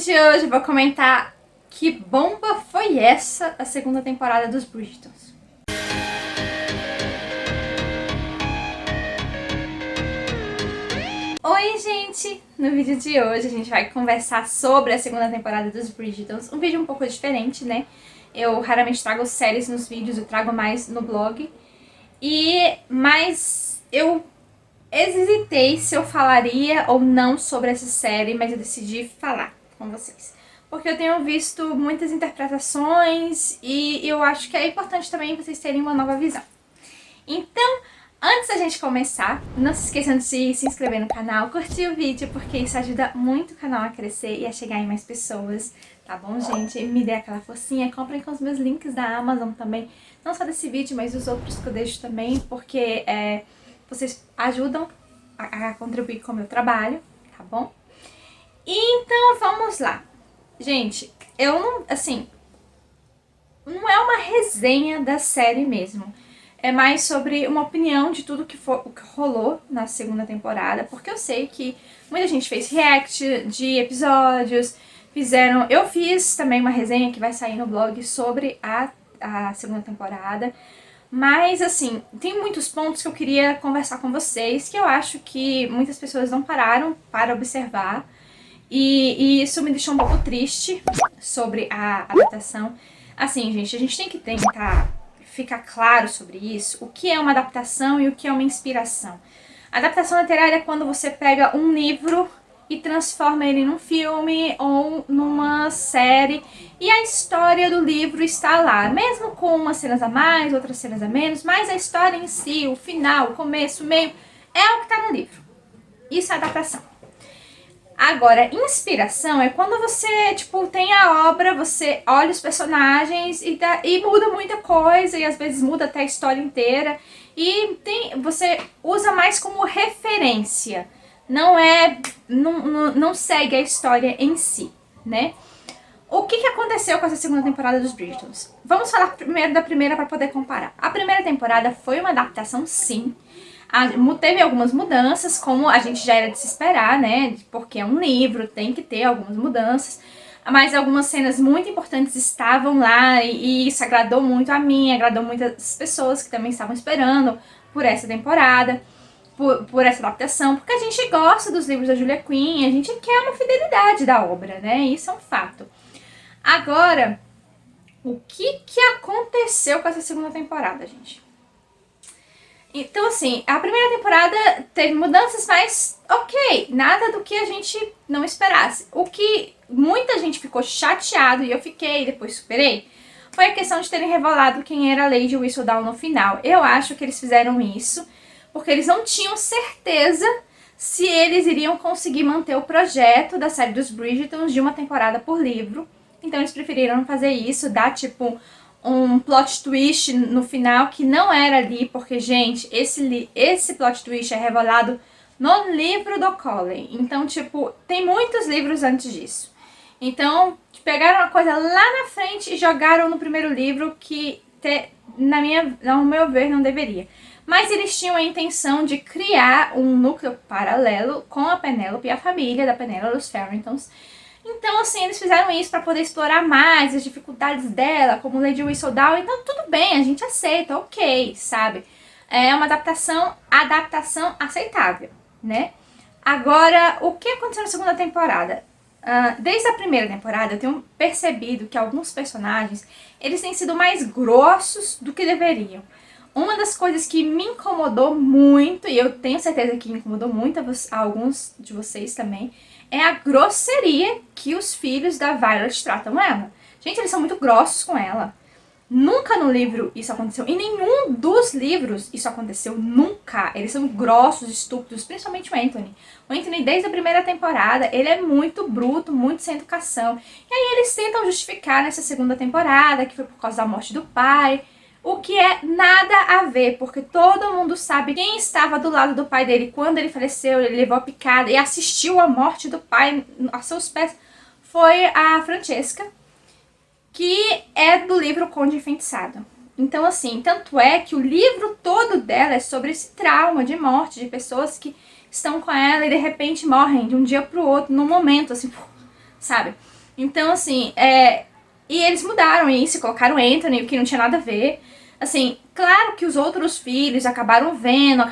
vídeo de hoje eu vou comentar que bomba foi essa a segunda temporada dos Bridgertons. Oi gente! No vídeo de hoje a gente vai conversar sobre a segunda temporada dos Bridgertons. Um vídeo um pouco diferente, né? Eu raramente trago séries nos vídeos, eu trago mais no blog. Mas eu hesitei se eu falaria ou não sobre essa série, mas eu decidi falar com vocês. Porque eu tenho visto muitas interpretações e eu acho que é importante também vocês terem uma nova visão. Então, antes da gente começar, não se esqueçam de se inscrever no canal, curtir o vídeo, porque isso ajuda muito o canal a crescer e a chegar em mais pessoas, tá bom, gente? Me dê aquela forcinha, comprem com os meus links da Amazon também, não só desse vídeo, mas os outros que eu deixo também, porque vocês ajudam a contribuir com o meu trabalho, tá bom? Então, vamos lá. Gente, eu não, assim, não é uma resenha da série mesmo. É mais sobre uma opinião de tudo que rolou na segunda temporada, porque eu sei que muita gente fez react de episódios, eu fiz também uma resenha que vai sair no blog sobre a segunda temporada, mas assim, tem muitos pontos que eu queria conversar com vocês, que eu acho que muitas pessoas não pararam para observar, e isso me deixou um pouco triste sobre a adaptação. Assim, gente, a gente tem que tentar ficar claro sobre isso, o que é uma adaptação e o que é uma inspiração. A adaptação literária é quando você pega um livro e transforma ele num filme ou numa série e a história do livro está lá, mesmo com umas cenas a mais, outras cenas a menos, mas a história em si, o final, o começo, o meio, é o que está no livro. Isso é adaptação. Agora, inspiração é quando você, tipo, tem a obra, você olha os personagens e muda muita coisa, e às vezes muda até a história inteira, e você usa mais como referência, não segue a história em si, né? O que aconteceu com essa segunda temporada dos Bridgertons? Vamos falar primeiro da primeira para poder comparar. A primeira temporada foi uma adaptação, sim. Teve algumas mudanças, como a gente já era de se esperar, né? Porque é um livro, tem que ter algumas mudanças. Mas algumas cenas muito importantes estavam lá e isso agradou muito a mim, agradou muitas pessoas que também estavam esperando por essa temporada, por essa adaptação, porque a gente gosta dos livros da Julia Quinn, a gente quer uma fidelidade da obra, né? Isso é um fato. Agora, o que aconteceu com essa segunda temporada, gente? Então, assim, a primeira temporada teve mudanças, mas ok, nada do que a gente não esperasse. O que muita gente ficou chateado, e eu fiquei, depois superei, foi a questão de terem revelado quem era a Lady Whistledown no final. Eu acho que eles fizeram isso porque eles não tinham certeza se eles iriam conseguir manter o projeto da série dos Bridgertons de uma temporada por livro. Então eles preferiram fazer isso, dar tipo um plot twist no final que não era ali, porque, gente, esse plot twist é revelado no livro do Colin. Então, tipo, tem muitos livros antes disso. Então, pegaram uma coisa lá na frente e jogaram no primeiro livro que, no meu ver, não deveria. Mas eles tinham a intenção de criar um núcleo paralelo com a Penélope e a família da Penélope, os Farringtons. Então, assim, eles fizeram isso para poder explorar mais as dificuldades dela, como Lady Whistledown. Então, tudo bem, a gente aceita, ok, sabe? É uma adaptação aceitável, né? Agora, o que aconteceu na segunda temporada? Desde a primeira temporada, eu tenho percebido que alguns personagens, eles têm sido mais grossos do que deveriam. Uma das coisas que me incomodou muito, e eu tenho certeza que incomodou muito a alguns de vocês também, é a grosseria que os filhos da Violet tratam ela. Gente, eles são muito grossos com ela. Nunca no livro isso aconteceu. Em nenhum dos livros isso aconteceu. Nunca. Eles são grossos, estúpidos, principalmente o Anthony. O Anthony, desde a primeira temporada, ele é muito bruto, muito sem educação. E aí eles tentam justificar nessa segunda temporada que foi por causa da morte do pai. O que é nada a ver, porque todo mundo sabe quem estava do lado do pai dele quando ele faleceu, ele levou a picada e assistiu a morte do pai a seus pés. Foi a Francesca, que é do livro Conde Enfeitiçado. Então, assim, tanto é que o livro todo dela é sobre esse trauma de morte, de pessoas que estão com ela e de repente morrem de um dia pro outro, num momento, assim, sabe? Então, assim, e eles mudaram isso, colocaram Anthony, o que não tinha nada a ver. Assim, claro que os outros filhos acabaram vendo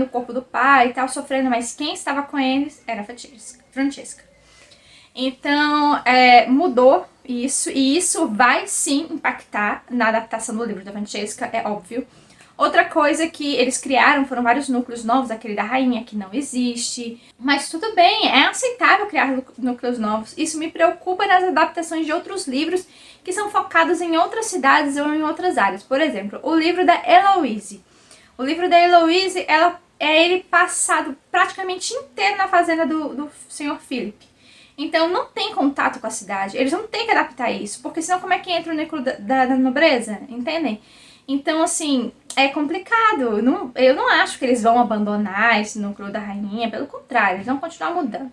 o corpo do pai e tal, sofrendo, mas quem estava com eles era a Francesca. Então, mudou isso, e isso vai sim impactar na adaptação do livro da Francesca, é óbvio. Outra coisa que eles criaram foram vários núcleos novos, aquele da rainha que não existe. Mas tudo bem, é aceitável criar núcleos novos. Isso me preocupa nas adaptações de outros livros que são focados em outras cidades ou em outras áreas. Por exemplo, o livro da Eloise. O livro da Eloise, ele passado praticamente inteiro na fazenda do Sr. Philip. Então não tem contato com a cidade. Eles não têm que adaptar isso, porque senão como é que entra o núcleo da nobreza? Entendem? Então, assim, é complicado. Eu não acho que eles vão abandonar esse núcleo da rainha. Pelo contrário, eles vão continuar mudando.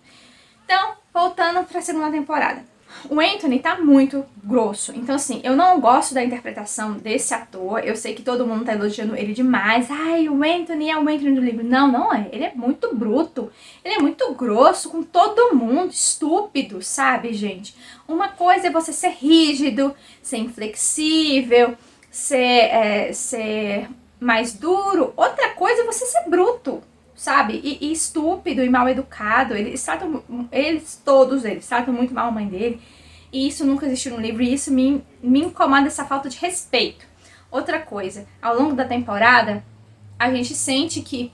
Então, voltando para a segunda temporada. O Anthony tá muito grosso. Então, assim, eu não gosto da interpretação desse ator. Eu sei que todo mundo tá elogiando ele demais. Ai, o Anthony é o Anthony do livro. Não, não é. Ele é muito bruto. Ele é muito grosso com todo mundo. Estúpido, sabe, gente? Uma coisa é você ser rígido, ser inflexível, ser mais duro. Outra coisa é você ser bruto, sabe? E estúpido e mal educado. Todos eles tratam muito mal a mãe dele. E isso nunca existiu no livro. E isso me incomoda, essa falta de respeito. Outra coisa, ao longo da temporada, a gente sente que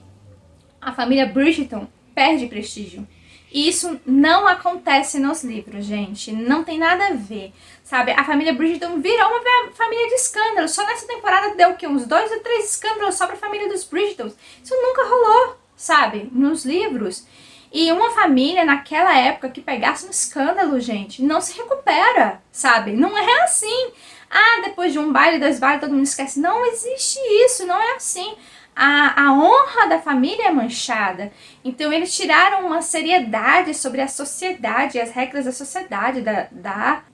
a família Bridgerton perde prestígio. E isso não acontece nos livros, gente. Não tem nada a ver, sabe? A família Bridgerton virou uma família de escândalos. Só nessa temporada deu o quê? Uns 2 ou 3 escândalos só pra família dos Bridgerton. Isso nunca rolou, sabe? Nos livros. E uma família naquela época que pegasse um escândalo, gente, não se recupera, sabe? Não é assim. Ah, depois de um baile, 2 bailes, todo mundo esquece. Não existe isso, não é assim. A honra da família é manchada. Então eles tiraram uma seriedade sobre a sociedade, as regras da sociedade,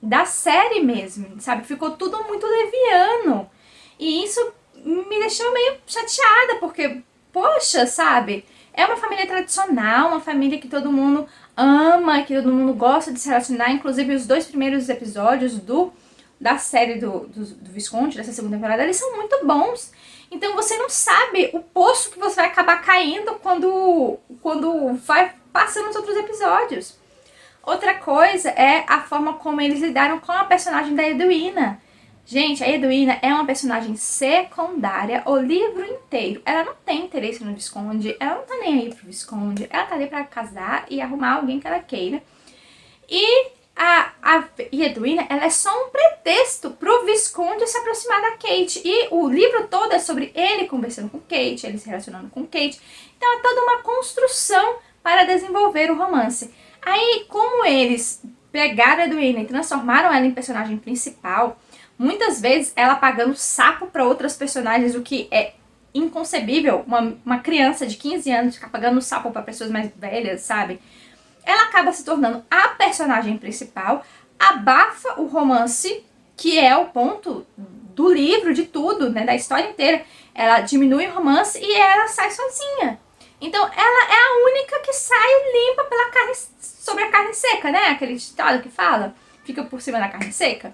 da série mesmo, sabe? Ficou tudo muito leviano. E isso me deixou meio chateada, porque, poxa, sabe? É uma família tradicional, uma família que todo mundo ama, que todo mundo gosta de se relacionar. Inclusive os 2 primeiros episódios da série do Visconde, dessa segunda temporada, eles são muito bons. Então você não sabe o poço que você vai acabar caindo quando vai passando os outros episódios. Outra coisa é a forma como eles lidaram com a personagem da Edwina. Gente, a Edwina é uma personagem secundária o livro inteiro. Ela não tem interesse no Visconde, ela não tá nem aí pro Visconde, ela tá ali pra casar e arrumar alguém que ela queira. E a Edwina, ela é só um pretexto pro Visconde se aproximar da Kate. E o livro todo é sobre ele conversando com Kate, ele se relacionando com Kate. Então é toda uma construção para desenvolver o romance. Aí, como eles pegaram a Edwina e transformaram ela em personagem principal, muitas vezes ela pagando sapo para outras personagens, o que é inconcebível. Uma criança de 15 anos ficar pagando sapo para pessoas mais velhas, sabe? Ela acaba se tornando a personagem principal, abafa o romance, que é o ponto do livro, de tudo, né, da história inteira. Ela diminui o romance e ela sai sozinha. Então ela é a única que sai limpa sobre a carne seca, né? Aquele ditado que fala, fica por cima da carne seca.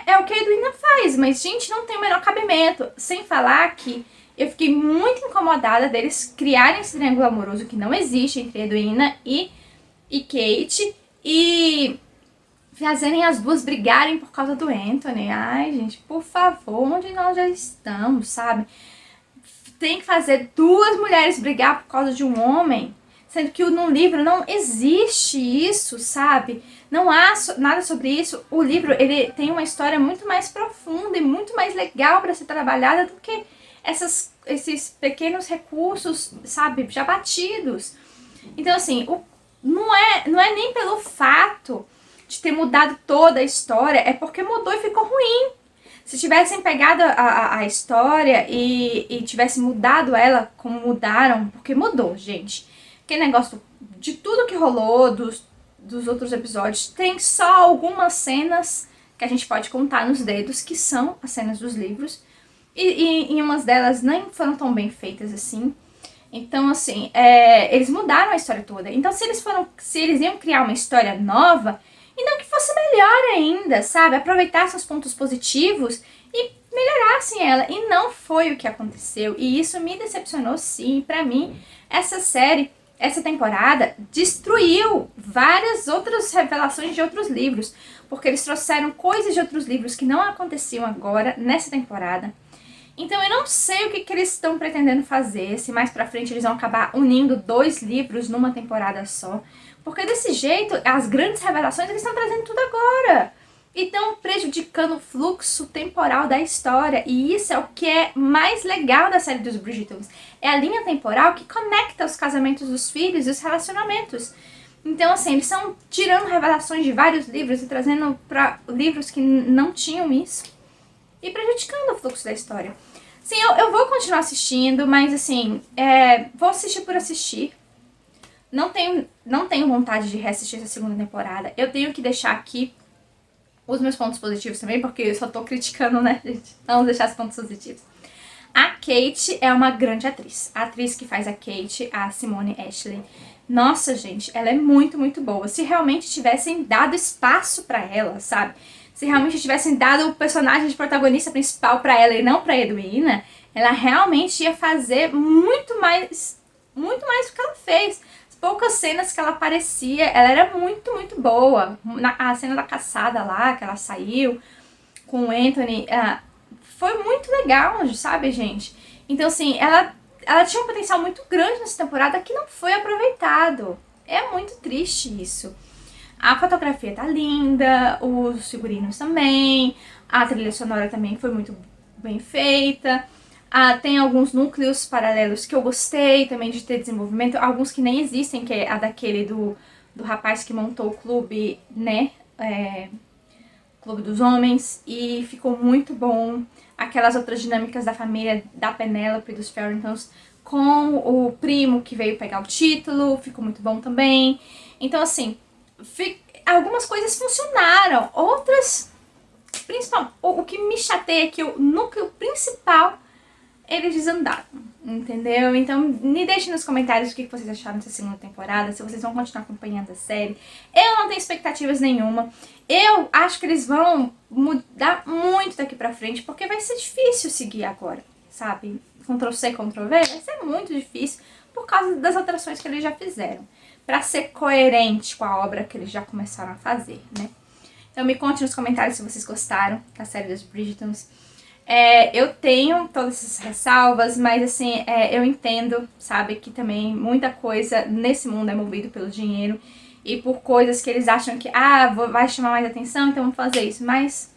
É o que a Edwina faz, mas, gente, não tem o menor cabimento. Sem falar que eu fiquei muito incomodada deles criarem esse triângulo amoroso que não existe entre Edwina e Kate e fazerem as duas brigarem por causa do Anthony. Ai, gente, por favor, onde nós já estamos, sabe? Tem que fazer 2 mulheres brigar por causa de um homem, sendo que no livro não existe isso, sabe? Não há nada sobre isso. O livro, ele tem uma história muito mais profunda e muito mais legal para ser trabalhada do que esses pequenos recursos, sabe, já batidos. Então, assim, não é nem pelo fato de ter mudado toda a história, é porque mudou e ficou ruim. Se tivessem pegado a história e tivessem mudado ela como mudaram, porque mudou, gente. Aquele negócio de tudo que rolou, dos outros episódios, tem só algumas cenas que a gente pode contar nos dedos, que são as cenas dos livros. E umas delas nem foram tão bem feitas assim. Então, assim, eles mudaram a história toda. Então, se eles iam criar uma história nova, e não que melhor ainda, sabe? Aproveitassem os pontos positivos e melhorassem ela. E não foi o que aconteceu. E isso me decepcionou, sim. Pra mim, essa série, essa temporada, destruiu várias outras revelações de outros livros. Porque eles trouxeram coisas de outros livros que não aconteciam agora, nessa temporada. Então eu não sei o que eles estão pretendendo fazer, se mais pra frente eles vão acabar unindo 2 livros numa temporada só. Porque desse jeito, as grandes revelações eles estão trazendo tudo agora. E estão prejudicando o fluxo temporal da história. E isso é o que é mais legal da série dos Bridgertons. É a linha temporal que conecta os casamentos dos filhos e os relacionamentos. Então, assim, eles estão tirando revelações de vários livros e trazendo pra livros que não tinham isso. E prejudicando o fluxo da história. Sim, eu vou continuar assistindo, mas assim, vou assistir por assistir. Não tenho vontade de reassistir essa segunda temporada. Eu tenho que deixar aqui os meus pontos positivos também, porque eu só tô criticando, né, gente? Vamos deixar os pontos positivos. A Kate é uma grande atriz. A atriz que faz a Kate, a Simone Ashley. Nossa, gente, ela é muito, muito boa. Se realmente tivessem dado espaço pra ela, sabe? Se realmente tivessem dado o personagem de protagonista principal pra ela e não pra Edwina, ela realmente ia fazer muito mais do que ela fez. As poucas cenas que ela aparecia, ela era muito, muito boa. A cena da caçada lá, que ela saiu com o Anthony, foi muito legal, sabe, gente? Então, assim, ela tinha um potencial muito grande nessa temporada que não foi aproveitado. É muito triste isso. A fotografia tá linda, os figurinos também, a trilha sonora também foi muito bem feita. Tem alguns núcleos paralelos que eu gostei também de ter desenvolvimento, alguns que nem existem, que é a daquele do rapaz que montou o clube, né, Clube dos Homens, e ficou muito bom. Aquelas outras dinâmicas da família da Penélope e dos Farringtons com o primo que veio pegar o título, ficou muito bom também. Então, assim, algumas coisas funcionaram, outras, principalmente, o que me chateia é que o núcleo principal, eles desandaram, entendeu? Então, me deixem nos comentários o que vocês acharam dessa segunda temporada, se vocês vão continuar acompanhando a série. Eu não tenho expectativas nenhuma. Eu acho que eles vão mudar muito daqui pra frente, porque vai ser difícil seguir agora, sabe? Ctrl+C, Ctrl+V, vai ser muito difícil por causa das alterações que eles já fizeram, pra ser coerente com a obra que eles já começaram a fazer, né? Então me conte nos comentários se vocês gostaram da série dos Bridgertons. Eu tenho todas essas ressalvas, mas assim, eu entendo, sabe, que também muita coisa nesse mundo é movido pelo dinheiro e por coisas que eles acham que, vai chamar mais atenção, então vamos fazer isso. Mas,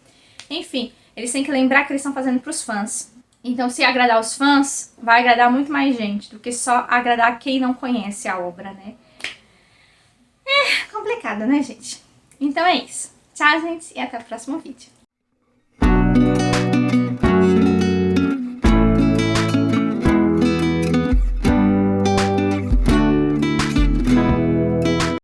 enfim, eles têm que lembrar que eles estão fazendo pros fãs. Então, se agradar os fãs, vai agradar muito mais gente do que só agradar quem não conhece a obra, né? É complicado, né, gente? Então é isso. Tchau, gente, e até o próximo vídeo.